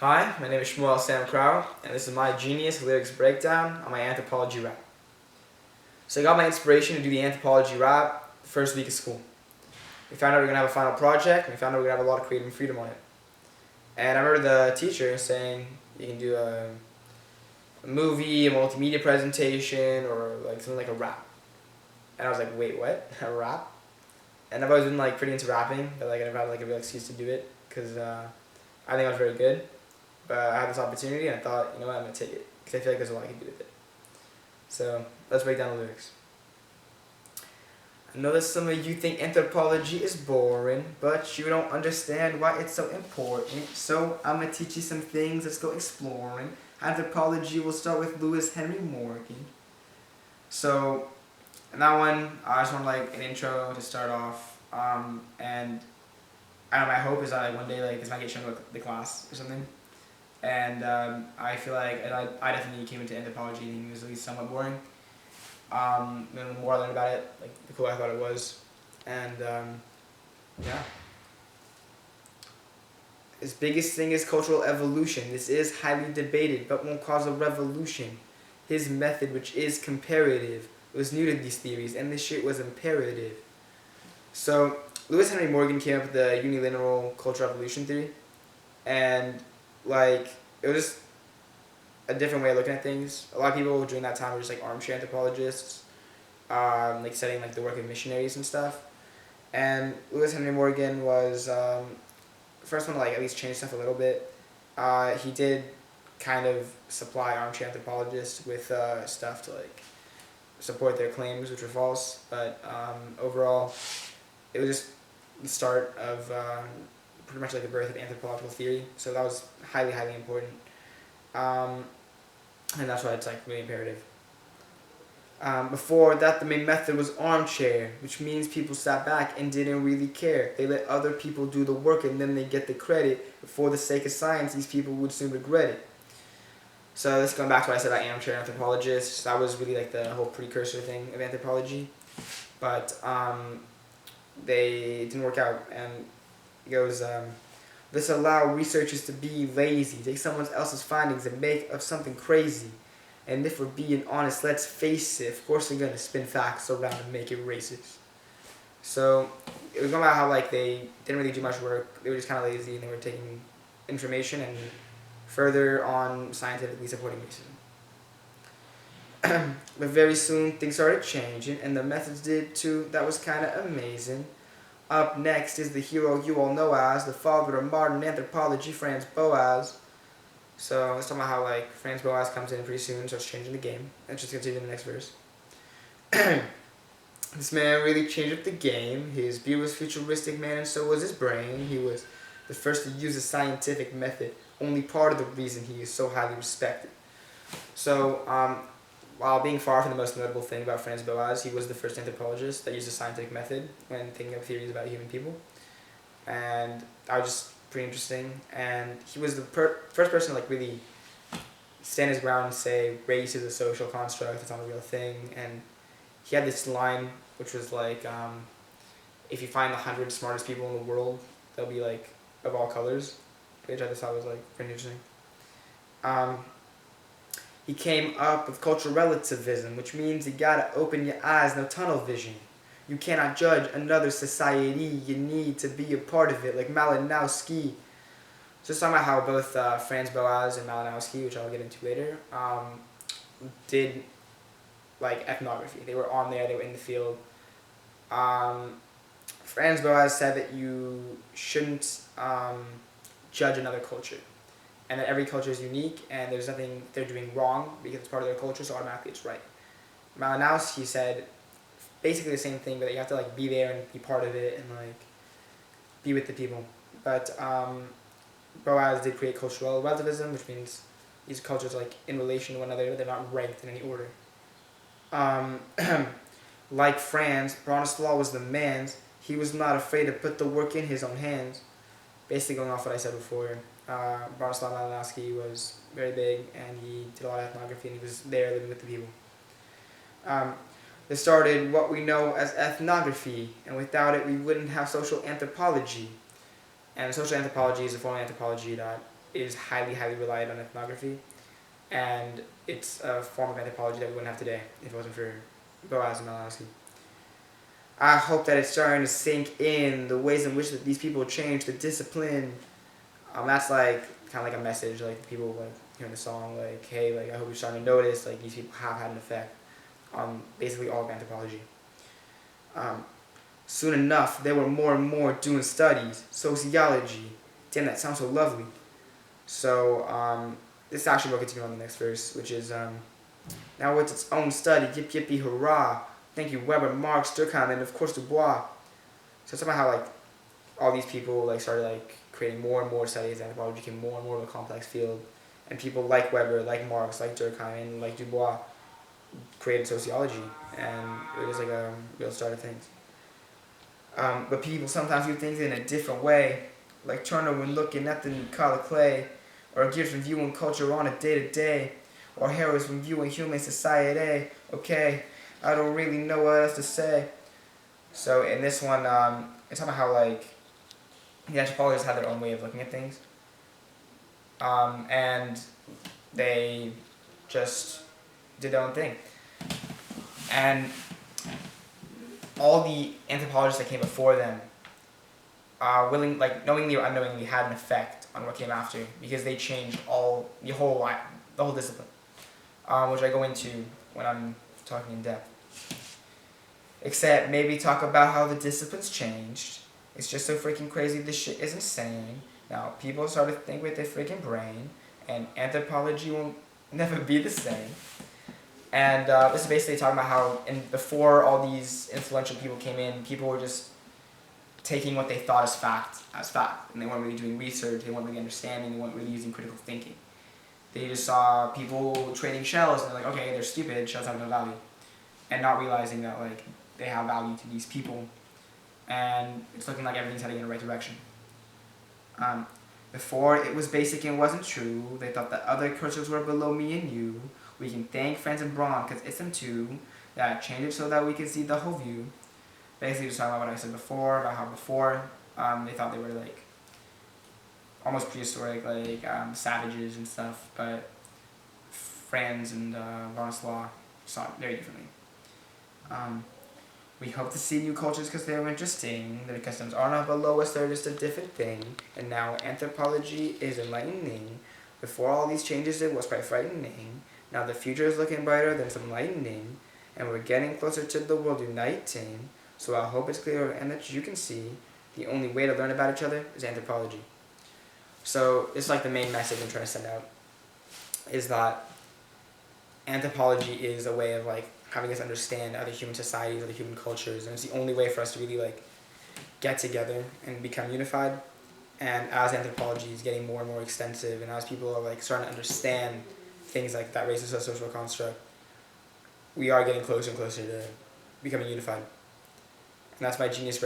Hi, my name is Shmuel Kraut, and this is my genius lyrics breakdown on my Anthropology Rap. So I got my inspiration to do the Anthropology Rap the first week of school. We found out we were going to have a final project, and we found out we were going to have a lot of creative freedom on it. And I remember the teacher saying you can do a movie, a multimedia presentation, or like something like a rap. And I was like, wait, what? A rap? And I've always been like pretty into rapping, but like I never had like a real excuse to do it because I think I was very good. But I had this opportunity and I thought, you know what, I'm going to take it. Because I feel like there's a lot I can do with it. So, let's break down the lyrics. I know that some of you think anthropology is boring, but you don't understand why it's so important. So, I'm going to teach you some things. Let's go exploring. Anthropology will start with Lewis Henry Morgan. So, in that one, I just want like an intro to start off. And I don't know, my hope is that like one day like this might get shown to the class or something. And I feel like I definitely came into anthropology and it was at least somewhat boring. And the more I learned about it, like the cooler I thought it was. And yeah. His biggest thing is cultural evolution. This is highly debated, but won't cause a revolution. His method, which is comparative, was new to these theories, and this shit was imperative. So, Lewis Henry Morgan came up with the unilateral cultural evolution theory, and like it was just a different way of looking at things. A lot of people during that time were just like armchair anthropologists, like studying like the work of missionaries and stuff. And Lewis Henry Morgan was the first one to like at least change stuff a little bit. He did kind of supply armchair anthropologists with stuff to like support their claims, which were false. But overall, it was just the start of pretty much like the birth of anthropological theory. So that was highly, highly important. And that's why it's like really imperative. Before that, the main method was armchair, which means people sat back and didn't really care. They let other people do the work and then they get the credit. But for the sake of science, these people would soon regret it. So this going back to what I said about armchair anthropologists. That was really like the whole precursor thing of anthropology. But they didn't work out, and it goes, this allow researchers to be lazy, take someone else's findings and make up something crazy. And if we're being honest, let's face it, of course they're going to spin facts around and make it racist. So it was going about how like they didn't really do much work, they were just kind of lazy and they were taking information and further on scientifically supporting racism. But very soon things started changing and the methods did too. That was kind of amazing. Up next is the hero you all know as the father of modern anthropology, Franz Boas. So let's talk about how like Franz Boas comes in pretty soon, starts changing the game. Let's just continue in the next verse. This man really changed up the game. His view was futuristic, man, and so was his brain. He was the first to use a scientific method. Only part of the reason he is so highly respected. So while being far from the most notable thing about Franz Boas, he was the first anthropologist that used a scientific method when thinking of theories about human people. And that was just pretty interesting. And he was the first person to like really stand his ground and say race is a social construct, it's not a real thing. And he had this line which was like, if you find 100 smartest people in the world, they'll be like of all colors, which I just thought was like pretty interesting. He came up with cultural relativism, which means you gotta open your eyes, no tunnel vision. You cannot judge another society, you need to be a part of it, like Malinowski. So it's talking about how both Franz Boas and Malinowski, which I'll get into later, did like ethnography. They were on there, they were in the field. Franz Boas said that you shouldn't judge another culture, and that every culture is unique and there's nothing they're doing wrong because it's part of their culture, so automatically it's right. Malinowski said basically the same thing, but you have to like be there and be part of it and like be with the people. But Boas did create cultural relativism, which means these cultures are like in relation to one another, they're not ranked in any order. Like Franz, Bronislaw was the man's. He was not afraid to put the work in his own hands. Basically going off what I said before, Bronislaw Malinowski was very big and he did a lot of ethnography and he was there living with the people. They started what we know as ethnography, and without it we wouldn't have social anthropology. And social anthropology is a form of anthropology that is highly, highly reliant on ethnography, and it's a form of anthropology that we wouldn't have today if it wasn't for Boaz and Malinowski. I hope that it's starting to sink in the ways in which these people change the discipline. That's like kind of like a message, like people like hearing the song, like, hey, like I hope you're starting to notice, like these people have had an effect on basically all of anthropology. Soon enough, there were more and more doing studies, sociology. Damn, that sounds so lovely. So this actually will continue on the next verse, which is now it's its own study. Yip yippee hurrah! Thank you, Weber, Marx, Durkheim, and of course Du Bois. So it's about how like all these people like started like creating more and more studies. Anthropology became more and more of a complex field, and people like Weber, like Marx, like Durkheim, and like Du Bois created sociology, and it was like a real start of things. But people sometimes view things in a different way, like Turner when looking at the color clay, or Gibbs when viewing culture on a day-to-day, or Harris when viewing human society. Okay, I don't really know what else to say. So in this one, it's about how like the anthropologists had their own way of looking at things, and they just did their own thing. And all the anthropologists that came before them, knowingly or unknowingly, had an effect on what came after, because they changed the whole discipline, which I go into when I'm talking in depth. Except maybe talk about how the disciplines changed. It's just so freaking crazy. This shit is insane. Now people start to think with their freaking brain, and anthropology will never be the same. And this is basically talking about how before all these influential people came in, people were just taking what they thought as fact, and they weren't really doing research, they weren't really understanding, they weren't really using critical thinking. They just saw people trading shells, and they're like, okay, they're stupid, shells have no value. And not realizing that like they have value to these people, and it's looking like everything's heading in the right direction. Before it was basic and wasn't true, they thought that other cultures were below me and you. We can thank Friends and Braun, because it's them too, that changed it so that we can see the whole view. Basically just talking about what I said before, about how before they thought they were like almost prehistoric, like savages and stuff, but Franz and Bronislaw saw it very differently. We hope to see new cultures because they are interesting. Their customs are not below us, they're just a different thing. And now anthropology is enlightening. Before all these changes, it was quite frightening. Now the future is looking brighter than some lightning, and we're getting closer to the world uniting. So I hope it's clear and that you can see the only way to learn about each other is anthropology. So it's like the main message I'm trying to send out, is that anthropology is a way of like having us understand other human societies, other human cultures, and it's the only way for us to really like get together and become unified. And as anthropology is getting more and more extensive, and as people are like starting to understand things like that racist or social construct, we are getting closer and closer to becoming unified. And that's my genius